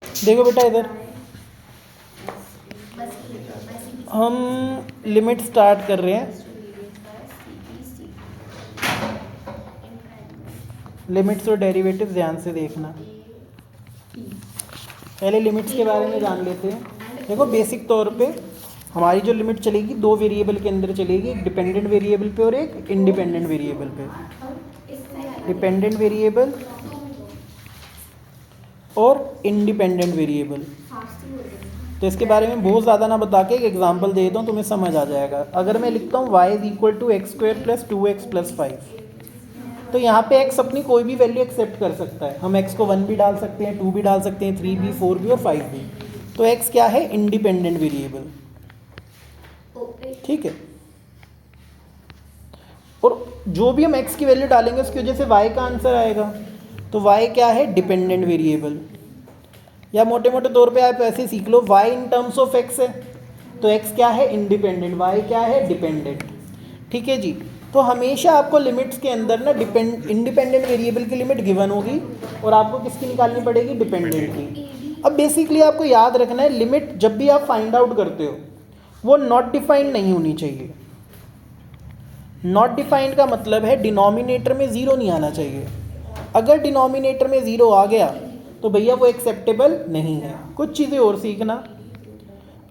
देखो बेटा इधर हम लिमिट स्टार्ट कर रहे हैं। लिमिट्स और डेरिवेटिव ध्यान से देखना। पहले लिमिट्स के बारे में जान लेते हैं। देखो बेसिक तौर पे हमारी जो लिमिट चलेगी दो वेरिएबल के अंदर चलेगी, एक डिपेंडेंट वेरिएबल पे और एक इंडिपेंडेंट वेरिएबल पे। डिपेंडेंट वेरिएबल और इंडिपेंडेंट वेरिएबल। तो इसके बारे में बहुत ज़्यादा ना बता के एक एग्जांपल दे देता हूँ, तुम्हें समझ आ जाएगा। अगर मैं लिखता हूँ y = x² + 2x + 5, तो यहाँ पे x अपनी कोई भी वैल्यू एक्सेप्ट कर सकता है। हम x को 1 भी डाल सकते हैं, 2 भी डाल सकते हैं, 3 भी, 4 भी और 5 भी। तो x क्या है? Independent variable. ठीक है। और जो भी हम x की वैल्यू डालेंगे उसकी वजह से y का आंसर आएगा। तो y क्या है? Dependent variable. या मोटे मोटे तौर पे आप ऐसे सीख लो, y in terms of x है तो x क्या है? इंडिपेंडेंट। y क्या है? डिपेंडेंट। ठीक है जी। तो हमेशा आपको लिमिट्स के अंदर ना इंडिपेंडेंट वेरिएबल की लिमिट गिवन होगी और आपको किसकी निकालनी पड़ेगी? डिपेंडेंट की। अब बेसिकली आपको याद रखना है, लिमिट जब भी आप फाइंड आउट करते हो वो नॉट डिफाइंड नहीं होनी चाहिए। नॉट डिफाइंड का मतलब है डिनोमिनेटर में ज़ीरो नहीं आना चाहिए। अगर डिनोमिनेटर में ज़ीरो आ गया तो भैया वो एक्सेप्टेबल नहीं है। कुछ चीज़ें और सीखना।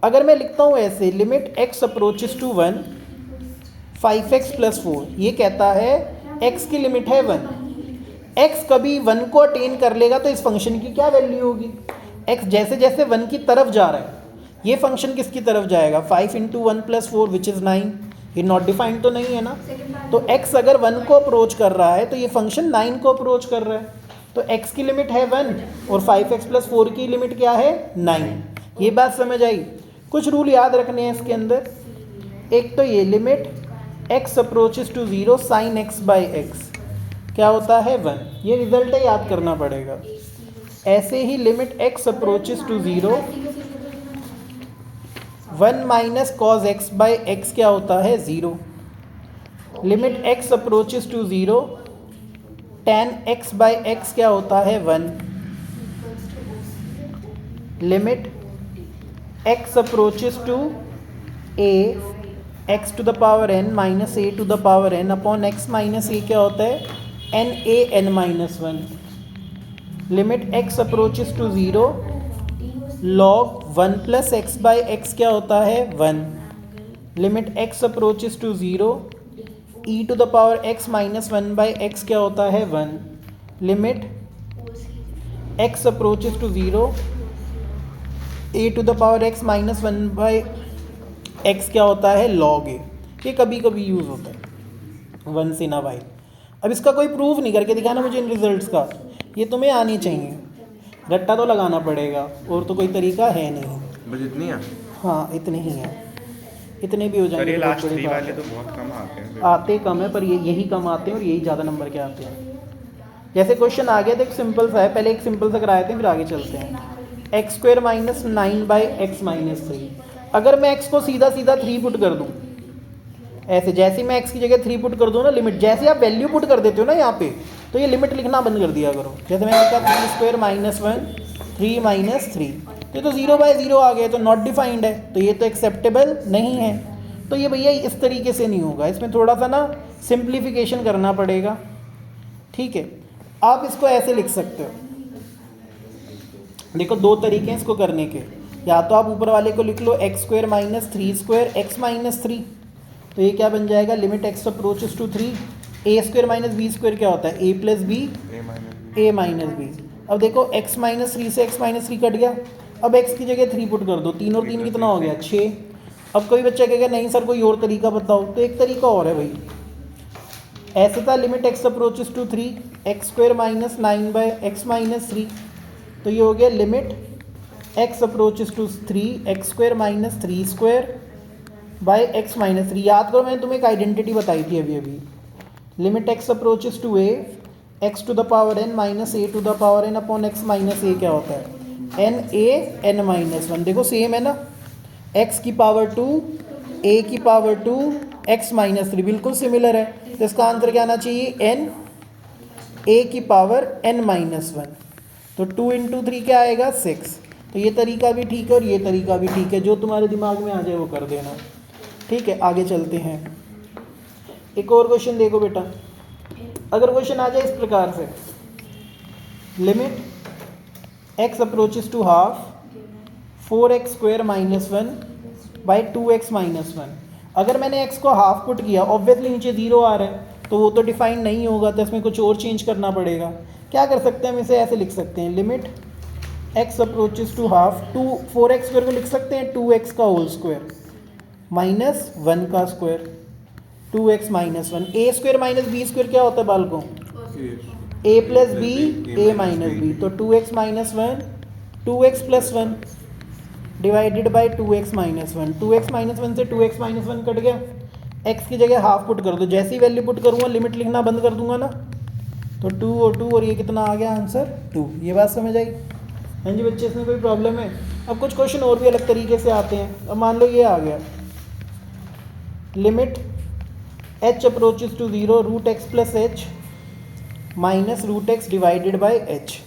अगर मैं लिखता हूँ ऐसे, limit x approaches to 1 5x + 4, ये कहता है x की लिमिट है 1। x कभी 1 को अटेन कर लेगा तो इस फंक्शन की क्या वैल्यू होगी? x जैसे जैसे 1 की तरफ जा रहा है ये फंक्शन किसकी तरफ जाएगा? 5 × 1 + 4 विच इज़ 9। ये नॉट डिफाइंड तो नहीं है ना। तो x अगर 1 को अप्रोच कर रहा है तो ये फंक्शन 9 को अप्रोच कर रहा है। तो x की लिमिट है 1 और 5x + 4 की लिमिट क्या है? 9। ये बात समझ आई? कुछ रूल याद रखने हैं इसके अंदर। एक तो ये limit x approaches to 0 sin x/x क्या होता है? 1। ये रिजल्ट है, याद करना पड़ेगा। ऐसे ही limit x approaches to 0 1 - cos x/x क्या होता है? 0। Limit x approaches to 0 tan x/x क्या होता है? 1। Limit x approaches to a x to the power n - a to the power n upon x - a क्या होता है? n(a)n-1। Limit x approaches to 0 log 1 + x/x क्या होता है? 1। Limit x approaches to 0 e⁻x - 1/x क्या होता है? 1। Limit x approaches to 0 a⁻x - 1/x क्या होता है? log a। ये कभी कभी यूज़ होता है वंस इन अ वाइल। अब इसका कोई प्रूफ नहीं करके दिखाना मुझे इन रिजल्ट्स का, ये तुम्हें आनी चाहिए। रट्टा तो लगाना पड़ेगा और तो कोई तरीका है नहीं। बस इतनी है? हाँ इतने ही हैं, इतने भी हो सर जाएंगे ये तो बहुत लास्ट बड़ी 3 बात वाले है। तो बहुत कम आते हैं। आते कम है पर ये यही कम आते हैं और यही ज़्यादा नंबर के आते हैं। जैसे क्वेश्चन आ गया तो एक सिंपल सा है, पहले एक सिंपल सा कराए थे फिर आगे चलते हैं। x² - 9/x - 3। अगर मैं x को सीधा सीधा 3 पुट कर दूँ, ऐसे जैसे मैं x की जगह 3 पुट कर दूँ ना, लिमिट जैसे आप वैल्यू पुट कर देते हो ना यहाँ पे, तो ये लिमिट लिखना बंद कर दिया करो। जैसे मैंने लिखा 3² - 1 3 - 3, तो 0/0 आ गया तो नॉट डिफाइंड है, तो ये तो एक्सेप्टेबल नहीं है। तो ये भैया इस तरीके से नहीं होगा, इसमें थोड़ा सा ना सिंप्लीफिकेशन करना पड़ेगा। ठीक है, आप इसको ऐसे लिख सकते हो। देखो दो तरीके हैं इसको करने के, या तो आप ऊपर वाले को लिख लो x² - 3² x - 3, तो ये क्या बन जाएगा? Limit x approaches to 3 a² - b² क्या होता है? a + b a - b। अब देखो x - 3 से x - 3 कट गया, अब x की जगह 3 पुट कर दो, 3 और 3 कितना हो गया? 6। अब कोई बच्चा कहेगा नहीं सर कोई और तरीका बताओ, तो एक तरीका और है भाई। ऐसे था limit x approaches to 3 x² - 9/x - 3, तो ये हो गया limit x approaches to 3 x² - 3² x - 3। याद करो मैंने तुम्हें एक आइडेंटिटी बताई थी अभी अभी। Limit x approaches to a x to the power n - a to the power n upon x - a क्या होता है? n(a)n-1। देखो सेम है ना, x की पावर 2 a की पावर 2 x - 3 बिल्कुल सिमिलर है। तो इसका आंसर क्या आना चाहिए? n a की पावर n - 1। तो 2 इंटू 3 क्या आएगा 6। तो ये तरीका भी ठीक है और ये तरीका भी ठीक है, जो तुम्हारे दिमाग में आ जाए वो कर देना। ठीक है, आगे चलते हैं। एक और क्वेश्चन देखो बेटा, अगर क्वेश्चन आ जाए इस प्रकार से, limit x approaches to half 4x square minus 1 by 2x minus 1। अगर मैंने x को हाफ पुट किया, ऑब्वियसली नीचे 0 आ रहा है तो वो तो डिफाइन नहीं होगा, तो इसमें कुछ और चेंज करना पड़ेगा। क्या कर सकते हैं, हम इसे ऐसे लिख सकते हैं, limit x approaches to half 4x square को लिख सकते हैं 2x का होल स्क्वायर माइनस 1 का square 2x minus 1। A square minus B square क्या होता है बालकों, a plus B A minus B. तो 2x minus 1 2x plus 1 divided by 2x minus 1। 2x minus 1 से 2x माइनस 1 कट गया, x की जगह हाफ पुट कर दो, जैसी वैल्यू पुट करूँगा लिमिट लिखना बंद कर दूंगा ना, तो 2 और 2 और ये कितना आ गया आंसर 2। ये बात समझ आई? हाँ जी बच्चे, इसमें कोई प्रॉब्लम है? अब कुछ क्वेश्चन और भी अलग तरीके से आते हैं। अब मान लो ये आ गया, limit h approaches to 0 root x plus H minus root X divided by H.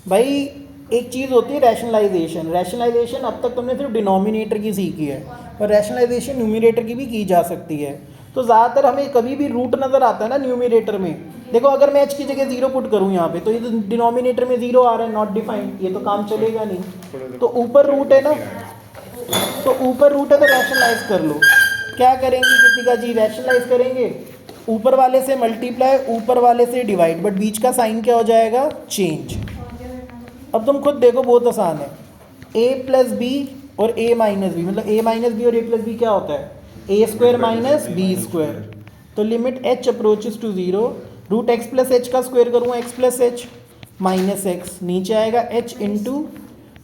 भाई एक चीज़ होती है रैशनलाइजेशन। रैशनलाइजेशन अब तक तुमने सिर्फ डिनोमिनेटर की सीखी है, पर रैशनलाइजेशन न्यूमिनेटर की भी की जा सकती है। तो ज़्यादातर हमें कभी भी रूट नज़र आता है ना न्यूमिनेटर में। देखो अगर मैं h की जगह 0 पुट करूँ यहाँ पे, तो ये तो डिनोमिनेटर में 0 आ रहा है, नॉट डिफाइंड, ये तो काम चलेगा नहीं। तो ऊपर रूट है ना, तो ऊपर रूट है तो रैशनलाइज कर लो। क्या करेंगे कृतिका जी, रैशनलाइज करेंगे, ऊपर वाले से मल्टीप्लाई ऊपर वाले से डिवाइड, बट बीच का साइन क्या हो जाएगा, चेंज। अब तुम खुद देखो, बहुत आसान है, a प्लस बी और a माइनस बी, मतलब a माइनस बी और a प्लस बी क्या होता है, a square minus B square. तो limit h approaches to 0 root x plus h का स्क्वायर करूँगा x plus H minus x, नीचे आएगा h into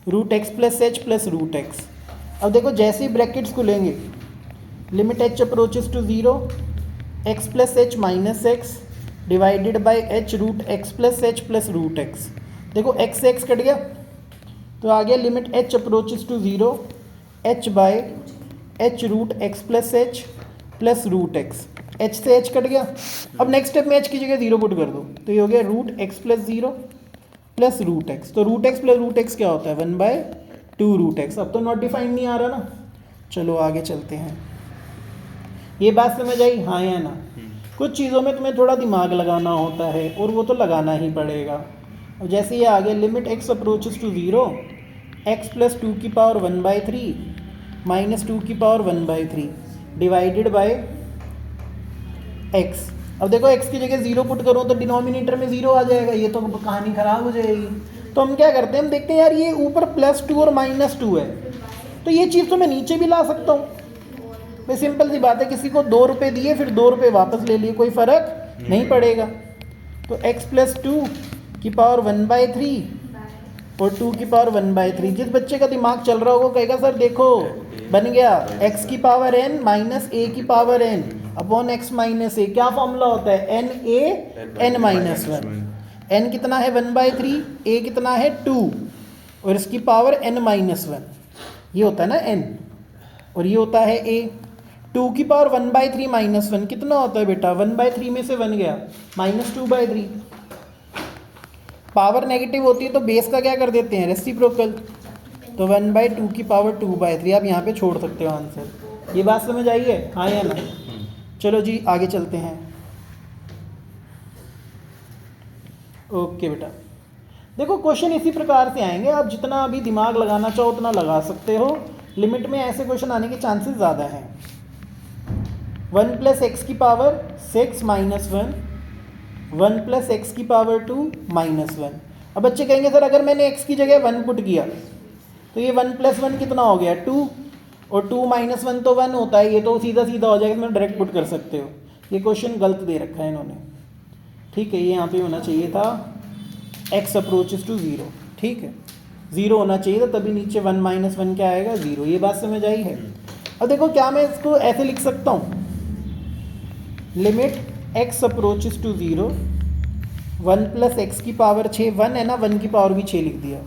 root x plus H plus root x. अब देखो जैसे ही ब्रैकेट्स खुलेंगे, limit h approaches to 0 x plus H minus x divided by h root x plus H plus root X. देखो x से x cut गया तो आ गया limit h approaches to 0 h by h root x plus H plus root X. h से h cut गया, अब next step में h की जगह 0 पुट कर दो, तो ये हो गया root x plus 0 plus root x. तो root x plus root x क्या होता है, 1/2 रूट एक्स। अब तो नॉट डिफाइंड नहीं आ रहा ना, चलो आगे चलते हैं। ये बात समझ आई, हाँ या ना? कुछ चीज़ों में तुम्हें थोड़ा दिमाग लगाना होता है और वो तो लगाना ही पड़ेगा। और जैसे ये आ गया limit x approaches to 0 x plus 2 की पावर 1/3 माइनस 2 की पावर 1/3 डिवाइडेड बाय x। अब देखो x की जगह 0 पुट करो तो डिनोमिनेटर में 0 आ जाएगा, ये तो कहानी ख़राब हो जाएगी। तो हम क्या करते हैं, हम देखते हैं यार ये ऊपर +2 और -2 है, तो ये चीज़ तो मैं नीचे भी ला सकता हूँ। भाई सिंपल सी बात है, किसी को 2 रुपये दिए फिर 2 रुपये वापस ले लिए, कोई फ़र्क नहीं पड़ेगा। तो x प्लस 2 की पावर 1/3 और 2 की पावर 1/3। जिस बच्चे का दिमाग चल रहा होगा कहेगा सर देखो बन गया x की पावर n माइनस a की power n upon x minus a। क्या फॉर्मूला होता है, n a n minus 1। n कितना है 1/3, a कितना है 2 और इसकी पावर n माइनस 1, ये होता है ना n, और ये होता है a। 2 की पावर 1/3 माइनस 1 कितना होता है बेटा, 1/3 में से 1 गया -2/3। पावर नेगेटिव होती है तो बेस का क्या कर देते हैं, रेसिप्रोकल, तो 1/2 की पावर 2/3 आप यहाँ पे छोड़ सकते हो आंसर। ये बात समझ आई है, हाँ या ना? चलो जी आगे चलते हैं। ओके बेटा, देखो क्वेश्चन इसी प्रकार से आएंगे, आप जितना अभी दिमाग लगाना चाहो उतना लगा सकते हो। लिमिट में ऐसे क्वेश्चन आने के चांसेस ज़्यादा हैं। 1 प्लस एक्स की पावर 6 माइनस 1, 1 प्लस एक्स की पावर 2 माइनस 1। अब बच्चे कहेंगे सर अगर मैंने x की जगह 1 पुट किया तो ये 1 प्लस 1 कितना हो गया 2, और 2 माइनस 1 तो 1 होता है, ये तो सीधा सीधा हो जाएगा, इसमें डायरेक्ट पुट कर सकते हो। ये क्वेश्चन गलत दे रखा है इन्होंने, ठीक है, ये यहाँ पे होना चाहिए था x अप्रोचेस टू 0, ठीक है, 0 होना चाहिए था, तभी नीचे 1 माइनस 1 क्या आएगा 0। ये बात समझ आई है? अब देखो क्या मैं इसको ऐसे लिख सकता हूँ, limit x approaches to 0 1 plus X की पावर 6, 1 है ना, 1 की पावर भी 6 लिख दिया,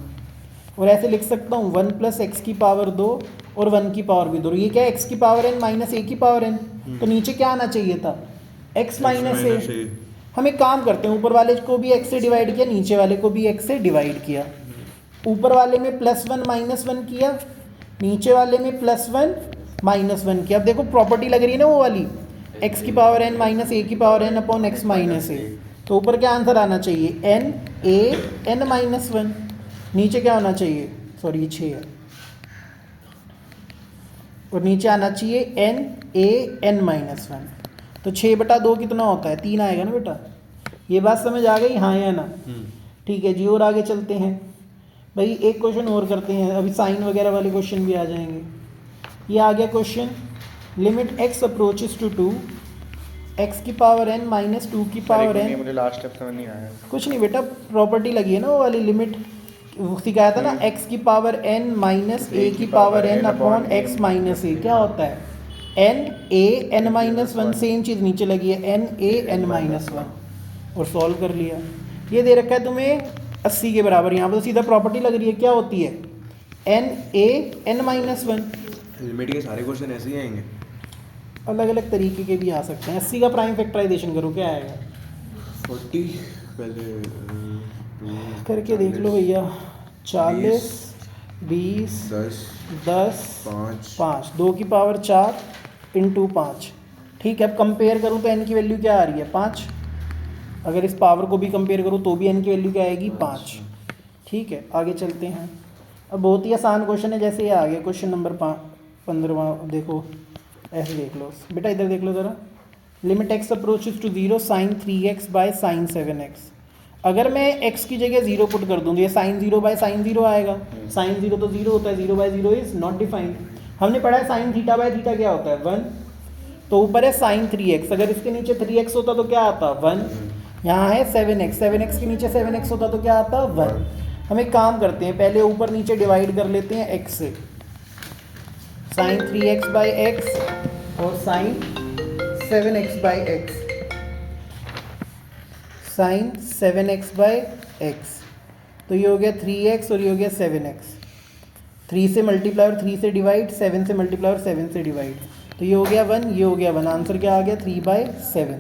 और ऐसे लिख सकता हूँ 1 प्लस एक्स की पावर 2 और 1 की पावर भी 2। ये क्या है, x की पावर n माइनस a की पावर n, तो नीचे क्या आना चाहिए था x माइनस a। हम एक काम करते हैं, ऊपर वाले को भी x से डिवाइड किया, नीचे वाले को भी x से डिवाइड किया। ऊपर वाले में +1 -1 किया, नीचे वाले में +1 -1 किया। अब देखो प्रॉपर्टी लग रही है ना वो वाली, x की पावर n माइनस a की power n upon x minus a। तो ऊपर क्या आंसर आना चाहिए, n a n -1। नीचे क्या होना चाहिए, सॉरी ये 6 है, और नीचे आना चाहिए n a n -1। तो 6/2 कितना होता है, 3 आएगा ना बेटा। ये बात समझ आ गई, हाँ या ना? ठीक है जी, और आगे चलते हैं भाई, एक क्वेश्चन और करते हैं, अभी साइन वगैरह वाले क्वेश्चन भी आ जाएंगे। ये आ गया question, limit x approaches to 2 x की पावर n माइनस 2 की पावर n। मुझे लास्ट स्टेप समझ नहीं आया। कुछ नहीं बेटा, प्रॉपर्टी लगी है ना वो वाली, लिमिट सिखाया था ना, x की पावर n माइनस a की power n upon x minus a। क्या होता है, n a n -1। सेम चीज़ नीचे लगी है, n a n -1, और सॉल्व कर लिया। ये दे रखा है तुम्हें 80 के बराबर, यहाँ पर तो सीधा प्रॉपर्टी लग रही है, क्या होती है, n a n -1। लिमिट के सारे क्वेश्चन ऐसे ही आएंगे, अलग अलग तरीके के भी आ सकते हैं। 80 का प्राइम फैक्टराइजेशन करो, क्या आएगा, 40 पहले करके देख लो भैया, 40 20 10 5 2 की पावर 4 इंटू 5। ठीक है, अब कंपेयर करूँ तो n की वैल्यू क्या आ रही है, 5। अगर इस पावर को भी कंपेयर करूँ तो भी n की वैल्यू क्या आएगी, 5। ठीक है, आगे चलते हैं। अब बहुत ही आसान क्वेश्चन है, जैसे ये आ गया क्वेश्चन नंबर 15वां। देखो ऐसे देख लो बेटा, इधर देख लो ज़रा, limit x approaches to 0 sine 3x by sine 7x। अगर मैं x की जगह 0 पुट कर दूँ तो ये साइन 0 बाय साइन 0 आएगा। साइन 0 तो 0 होता है, 0 बाय 0 इज़ नॉट डिफाइंड। हमने पढ़ा है साइन थीटा बाय थीटा क्या होता है, 1। तो ऊपर है साइन 3x, अगर इसके नीचे 3x होता तो क्या आता, 1। यहाँ है 7x, 7x के नीचे 7x होता तो क्या आता, 1। हम एक काम करते हैं, पहले ऊपर नीचे डिवाइड कर लेते हैं x से, साइन 3x बाई x और sine 7x by x, sine 7x by x। तो ये हो गया 3x और ये हो गया 7x। 3 से मल्टीप्लाई और 3 से डिवाइड, 7 से मल्टीप्लाई और 7 से डिवाइड, तो ये हो गया 1, ये हो गया 1। आंसर क्या आ गया, 3/7।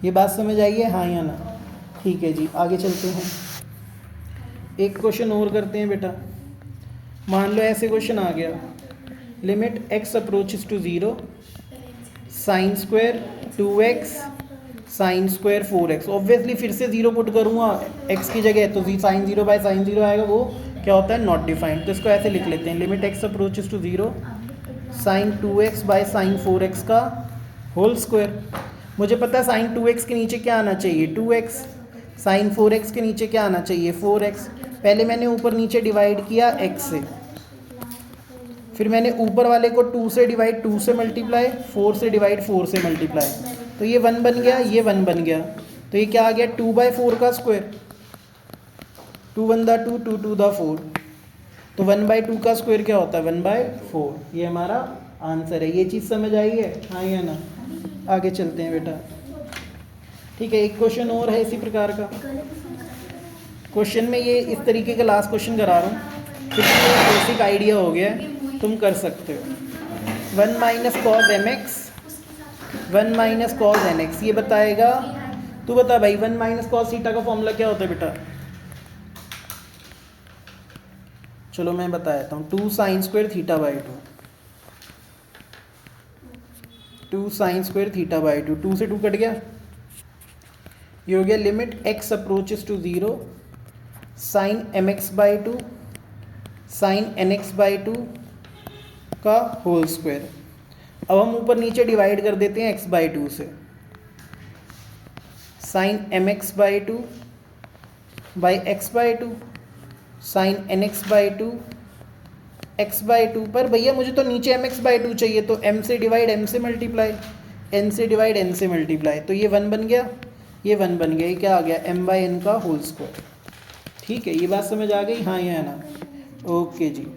ये बात समझ आई है, हाँ या ना? ठीक है जी, आगे चलते हैं। एक क्वेश्चन और करते हैं बेटा। मान लो ऐसे क्वेश्चन आ गया, limit x approaches to 0 sine square 2x sine square 4x। Obviously फिर से 0 पुट करूँगा x की जगह, तो साइन 0 बाय साइन 0 आएगा, वो क्या होता है, नॉट डिफाइंड। तो इसको ऐसे लिख लेते हैं, limit x approaches to 0 sine 2x by sine 4x का होल स्क्वायर। मुझे पता है साइन 2x के नीचे क्या आना चाहिए, 2x। साइन 4x के नीचे क्या आना चाहिए, 4x। पहले मैंने ऊपर नीचे डिवाइड किया x से, फिर मैंने ऊपर वाले को 2 से डिवाइड 2 से मल्टीप्लाई, 4 से डिवाइड 4 से मल्टीप्लाई, तो ये 1 बन गया, ये 1 बन गया। तो ये क्या आ गया, 2/4 का स्क्वायर। 2 1 दा 2, 2 2 दा 4। तो 1/2 का स्क्वायर क्या होता है, 1/4। ये हमारा आंसर है। ये चीज़ समझ आई है, हाँ या ना? आगे चलते हैं बेटा। ठीक है, एक क्वेश्चन और है इसी प्रकार का। क्वेश्चन में ये इस तरीके का लास्ट क्वेश्चन करा रहा हूँ, फिर बेसिक आइडिया हो गया, तुम कर सकते हो। 1 minus cos mx 1 minus cos nx, ये बताएगा। तू बता भाई, 1 माइनस कॉज थीटा का फॉर्मूला क्या होता है बेटा? चलो मैं बता देता हूँ, 2 sine square theta by 2 sine square theta by 2। 2 से 2 कट गया, ये हो गया limit x approaches to 0 sine mx by 2 sine nx by 2 का होल स्क्वायर। अब हम ऊपर नीचे डिवाइड कर देते हैं x बाई 2 से, sine mx by 2 by x by 2 sine nx by 2 x by 2। पर भैया मुझे तो नीचे mx बाई 2 चाहिए, तो m से डिवाइड m से मल्टीप्लाई, n से डिवाइड n से मल्टीप्लाई, तो ये 1 बन गया, ये 1 बन गया। ये क्या आ गया, m बाई n का होल स्क्वायर। ठीक है, ये बात समझ आ गई, हाँ या ना? ओके जी।